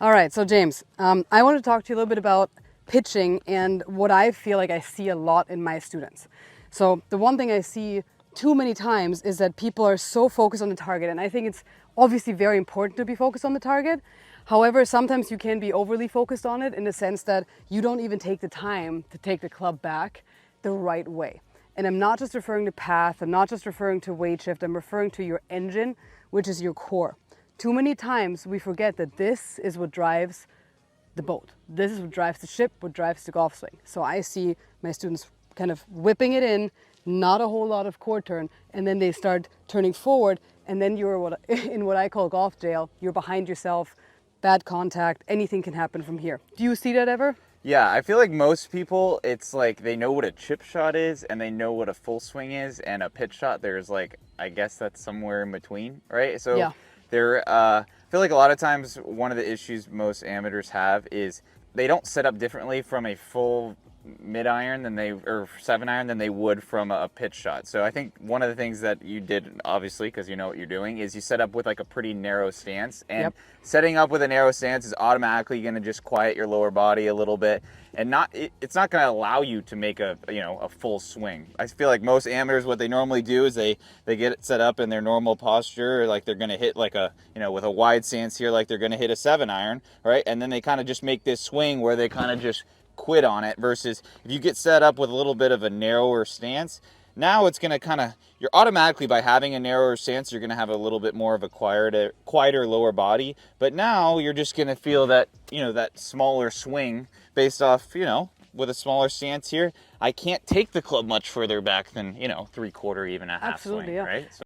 All right, so James, I want to talk to you a little bit about pitching and what I feel like I see a lot in my students. So the one thing I see too many times is that people are so focused on the target, and I think it's obviously very important to be focused on the target. However, sometimes you can be overly focused on it in the sense that you don't even take the time to take the club back the right way. And I'm not just referring to path, I'm not just referring to weight shift, I'm referring to your engine, which is your core. Too many times we forget that this is what drives the boat. This is what drives the ship, what drives the golf swing. So I see my students kind of whipping it in, not a whole lot of core turn, and then they start turning forward, and then you're in what I call golf jail. You're behind yourself, bad contact, anything can happen from here. Do you see that ever? Yeah, I feel like most people, it's like they know what a chip shot is and they know what a full swing is, and a pitch shot, there's like, I guess that's somewhere in between, right? So Yeah. I feel like a lot of times one of the issues most amateurs have is they don't set up differently from a full mid iron or 7-iron than they would from a pitch shot. So I think one of the things that you did, obviously, because you know what you're doing, is you set up with like a pretty narrow stance. And Yep. setting up with a narrow stance is automatically going to just quiet your lower body a little bit, and it's not going to allow you to make a full swing. I feel like most amateurs, what they normally do is they get it set up in their normal posture, like they're going to hit like with a wide stance here, like they're going to hit a 7-iron, right? And then they kind of just make this swing where they kind of just quit on it, versus if you get set up with a little bit of a narrower stance, now it's going to you're automatically, by having a narrower stance, you're going to have a little bit more of a quieter lower body, but now you're just going to feel that, that smaller swing based off, with a smaller stance here, I can't take the club much further back than, 3/4, even a half Absolutely, swing, yeah. right? So